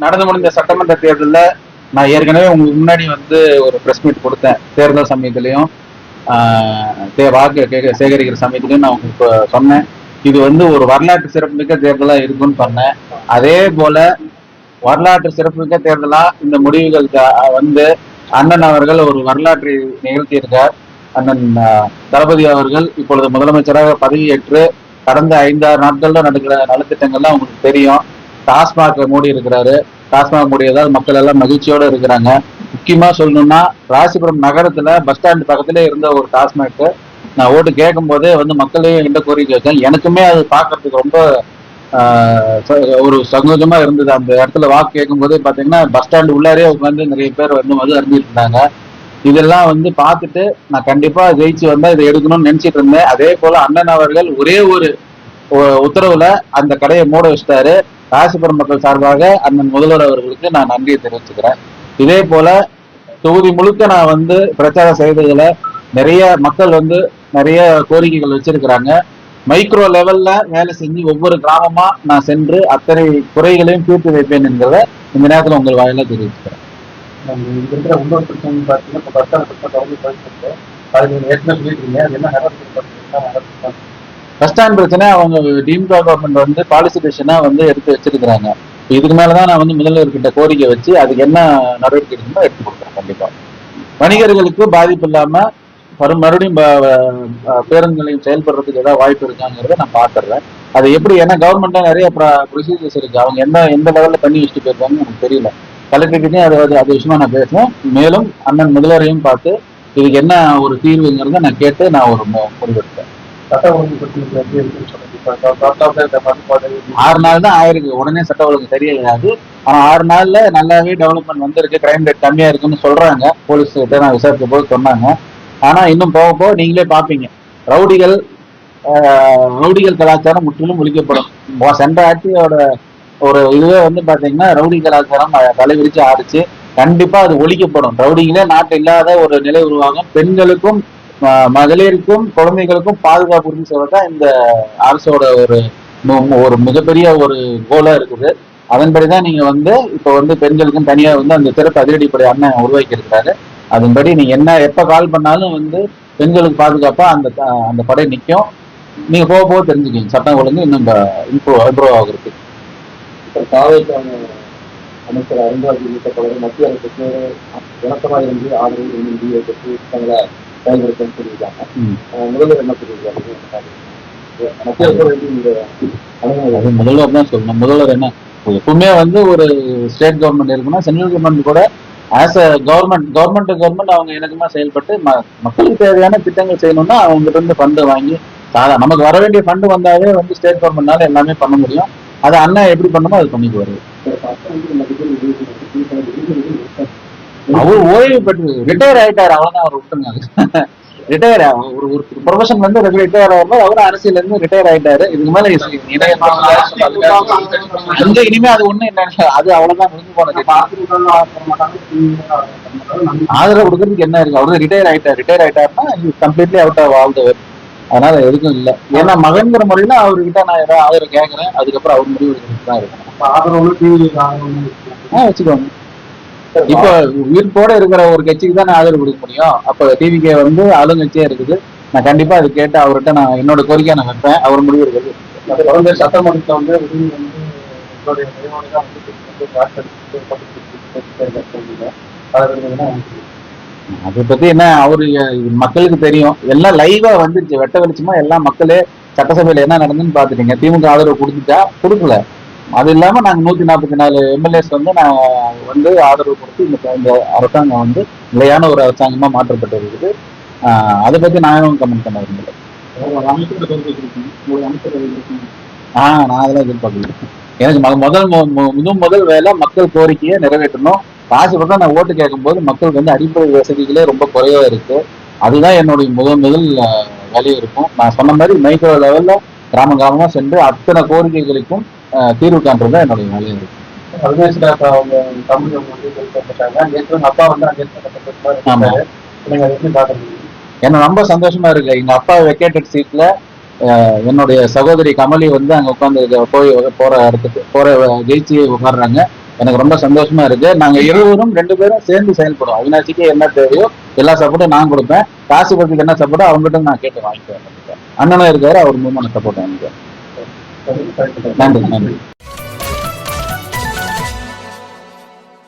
நடந்து முடிந்த சட்டமன்ற தேர்தலில் நான் ஏற்கனவே உங்களுக்கு முன்னாடி வந்து ஒரு ப்ரெஸ் மீட் கொடுத்தேன். தேர்தல் சமயத்திலையும் வாக்கு சேகரிக்கிற சமயத்திலையும் நான் உங்களுக்கு சொன்னேன், இது வந்து ஒரு வரலாற்று சிறப்புமிக்க தேர்தலாக இருக்குன்னு சொன்னேன். அதே போல வரலாற்று சிறப்புமிக்க தேர்தலா இந்த முடிவுகள் வந்து அண்ணன் அவர்கள் ஒரு வரலாற்றை நிகழ்த்தியிருக்கார். அண்ணன் தளபதி அவர்கள் இப்பொழுது முதலமைச்சராக பதவியேற்று கடந்த 5-6 நாட்கள்ல நடக்கிற நலத்திட்டங்கள்லாம் உங்களுக்கு தெரியும். டாஸ்மாக் மூடி இருக்கிறாரு. டாஸ்மாக் மூடியதால் மக்கள் எல்லாம் மகிழ்ச்சியோட இருக்கிறாங்க. முக்கியமா சொல்லணும்னா ராசிபுரம் நகரத்துல பஸ் ஸ்டாண்ட் பக்கத்திலே இருந்த ஒரு டாஸ்மாக் நான் ஓட்டு கேட்கும் போதே வந்து மக்களையும் எந்த கோரிக்கை வச்சேன். எனக்குமே அது பார்க்கறதுக்கு ரொம்ப ஒரு சங்கோஜமா இருந்தது. அந்த இடத்துல வாக்கு கேட்கும் போதே பாத்தீங்கன்னா பஸ் ஸ்டாண்ட் உள்ளாரே உட்காந்து நிறைய பேர் வந்து மது அருந்திட்டு இருந்தாங்க. இதெல்லாம் வந்து பார்த்துட்டு நான் கண்டிப்பா ஜெயிச்சு வந்தா இதை எடுக்கணும்னு நினைச்சிட்டு இருந்தேன். அதே போல அண்ணன் அவர்கள் ஒரே ஒரு உத்தரவுல அந்த கடையை மூட வச்சிட்டாரு. ராசிபுரம் மக்கள் சார்பாக அண்ணன் முதல்வர் அவர்களுக்கு நான் நன்றியை தெரிவிச்சுக்கிறேன். இதே போல தொகுதி முழுக்க நான் வந்து பிரச்சாரம் செய்ததுல நிறைய மக்கள் வந்து நிறைய கோரிக்கைகள் வச்சிருக்கிறாங்க. மைக்ரோ லெவல்ல வேலை செஞ்சு ஒவ்வொரு கிராமமா நான் சென்று அத்தனை குறைகளையும் தீர்த்து வைப்பேன் என்கிறத இந்த நேரத்தில் உங்கள் வாயில தெரிவிச்சுக்கிறேன். இருக்கிற இன்னொரு பிரச்சனை பார்த்தீங்கன்னா இப்போ பஸ் ஸ்டாண்ட் பிரச்சனை அவங்க திமுக கவர்மெண்ட் வந்து பாலிசி டிசிஷனா வந்து எடுத்து வச்சிருக்கிறாங்க. இதுக்கு மேலதான் நான் வந்து முதல்வர்கிட்ட கோரிக்கை வச்சு அதுக்கு என்ன நடவடிக்கை எடுக்கணுமோ எடுத்து கொடுக்குறேன். கண்டிப்பா வணிகர்களுக்கு பாதிப்பு இல்லாம மறுபடியும் பேருந்துகளையும் செயல்படுறதுக்கு ஏதாவது வாய்ப்பு இருக்காங்கிறத நான் பாத்துறேன். அது எப்படி, ஏன்னா கவர்மெண்ட்ல நிறைய ப்ரொசீஜர்ஸ் இருக்கு. அவங்க எந்த லெவல்ல பண்ணி வச்சுட்டு போயிருக்காங்கன்னு எனக்கு தெரியல. கலெக்டர்கிட்டையும் அது விஷயமா நான் பேசுவேன். மேலும் அண்ணன் முதல்வரையும் பார்த்து இதுக்கு என்ன ஒரு தீர்வுங்கிறத நான் கேட்டு நான் ஒரு முடிவெடுப்பேன். 6 நாள் தான் ஆயிருக்கு. உடனே சட்ட ஒழுங்கு சரியாகாது. ஆனா 6 நாள்ல நல்லாவே டெவலப்மெண்ட் வந்திருக்கு. கிரைம் ரேட் கம்மியா இருக்குன்னு சொல்றாங்க. போலீஸ் கிட்ட நான் விசாரிச்ச போது சொன்னாங்க. ஆனா இன்னும் போக போக நீங்களே பாப்பீங்க, ரவுடிகள் கலாச்சாரம் முற்றிலும் ஒழிக்கப்படும். சென்ற ஆட்சியோட ஒரு இதுவே வந்து பாத்தீங்கன்னா ரவுடி கலாச்சாரம் தலைவிரிச்சு ஆடிச்சு. கண்டிப்பா அது ஒழிக்கப்படும். ரவுடிகளே நாட்டு இல்லாத ஒரு நிலை உருவாகும். பெண்களுக்கும் மகளிருக்கும் குழந்தைகளுக்கும் பாதுகாப்பு உறுதி செய்வதுதான் இந்த அரசோட ஒரு மிகப்பெரிய ஒரு கோலா இருக்குது. அதன்படிதான் நீங்க வந்து இப்ப வந்து பெண்களுக்கும் தனியா வந்து அந்த சிறப்பு அதிரடிப்படை அண்ணன் உருவாக்கி இருக்கிறாரு. அதன்படி நீங்க எப்ப கால் பண்ணாலும் வந்து பெண்களுக்கு பாதுகாப்பா அந்த படை நிற்கும். நீங்க போக போக தெரிஞ்சுக்கீங்க சட்டம் ஒழுங்கு இன்னும் இம்ப்ரூவ் ஆகுறது. அமைச்சர் அருண்ராஜ் உள்ளிட்ட பலரும் மத்திய அரசுக்கு இணக்கமாக இருந்து ஆதரவு இந்தியை பற்றி தங்களை செயல்படுத்த சொல்லியிருக்காங்க. முதல்வர் என்ன சொல்லியிருக்காங்க? மத்திய அரசு முதல்வர் தான் சொல்லணும். முதல்வர் என்ன எப்பவுமே வந்து ஒரு ஸ்டேட் கவர்மெண்ட் இருக்குன்னா சென்ட்ரல் கவர்மெண்ட் கூட ஆஸ் அ கவர்மெண்ட் அவங்க இணக்கமா செயல்பட்டு மக்களுக்கு தேவையான திட்டங்கள் செய்யணும்னா அவங்க இருந்து ஃபண்டு வாங்கி நமக்கு வர வேண்டிய ஃபண்டு வந்தாலே வந்து ஸ்டேட் கவர்மெண்ட்னால எல்லாமே பண்ண முடியும். அதை அண்ணா எப்படி பண்ணணுமோ அது பண்ணிக்கு வருது. அவர் ஓய்வு பெற்று ரிட்டையர் ஆயிட்டாரு. அவ்வளவுதான். அவர் விட்டுருங்க. ரிட்டையர் ஒரு ப்ரொஃபஷன் வந்து ரிட்டையர் ஆகும்போது அவர் அரசியல இருந்து ரிட்டையர் ஆயிட்டாரு. இதுக்கு மேல அங்க இனிமே அது ஒண்ணு என்ன, அது அவ்வளவுதான் முடிஞ்சு போனது. ஆதரவு கொடுக்கறதுக்கு என்ன இருக்கு? அவரு ரிட்டையர் ஆயிட்டாருன்னா completely out of all the work. அதனால எதுக்கும் இல்லை. ஏன்னா மகன்கிற முறையில அவர்கிட்ட நான் ஏதாவது ஆதரவு கேட்கறேன். அதுக்கப்புறம் அவர் முடிவு எடுக்கிறதுக்கு தான் இருக்கணும். வச்சுக்கோங்க. இப்ப உயிர்ப்போட இருக்கிற ஒரு கட்சிக்கு தான் ஆதரவு கொடுக்க முடியும். அப்ப டிவிகே வந்து ஆளுங்கட்சியா இருக்குது. நான் கண்டிப்பா அது கேட்டு அவர்கிட்ட நான் என்னோட கோரிக்கையை நான் வைப்பேன். அவர் முடிவு எடுக்கிறது. சட்டமன்றத்தை வந்து அதை பத்தி என்ன, அவரு மக்களுக்கு தெரியும். எல்லாம் லைவா வந்துருச்சு, வெட்ட வெளிச்சமா எல்லாம் மக்களே சட்டசபையில என்ன நடந்துன்னு பாத்துட்டீங்க. திமுக ஆதரவு கொடுத்துட்டா கொடுக்கல. அது இல்லாம நாங்க 144 எம்எல்ஏஸ் வந்து நான் வந்து ஆதரவு கொடுத்து இந்த அரசாங்கம் வந்து நிலையான ஒரு அரசாங்கமா மாற்றப்பட்டு இருக்குது. அதை பத்தி நானும் கமெண்ட் பண்ண விரும்பல. நான் அதெல்லாம் எதிர்பார்க்கல. எனக்கு முதல் வேலை மக்கள் கோரிக்கையை நிறைவேற்றணும். ராசிபுரம் நான் ஓட்டு கேட்கும் போது மக்களுக்கு வந்து அடிப்படை வசதிகளே ரொம்ப குறைவா இருக்கு. அதுதான் என்னுடைய முதல் வேலையும் இருக்கும். நான் சொன்ன மாதிரி மைக்ரோ லெவல்ல கிராமமா சென்று அத்தனை கோரிக்கைகளுக்கும் தீர்வு காண்றதுதான் என்னுடைய வேலையும் இருக்கு. என்ன ரொம்ப சந்தோஷமா இருக்கு. எங்க அப்பா வெக்கேட்டட் சீட்ல என்னுடைய சகோதரி கமலி வந்து அங்க உட்காந்து போற இடத்துக்கு ஜெயிச்சு உட்காடுறாங்க. எனக்கு ரொம்ப சந்தோஷமா இருக்கு. நாங்க இருவரும் 2 பேரும் சேர்ந்து செயல்படுவோம். அவினாசிக்கு என்ன தேவையோ எல்லா சப்போர்ட்டும் நான் கொடுப்பேன். காசு பத்திக்கு என்ன சப்போர்ட்டோ அவங்ககிட்ட நான் கேட்டு வாங்கிக்குவேன். அண்ணனும் இருக்காரு, அவர் மூலமான சப்போர்ட் வாங்கிக்குவேன். நன்றி.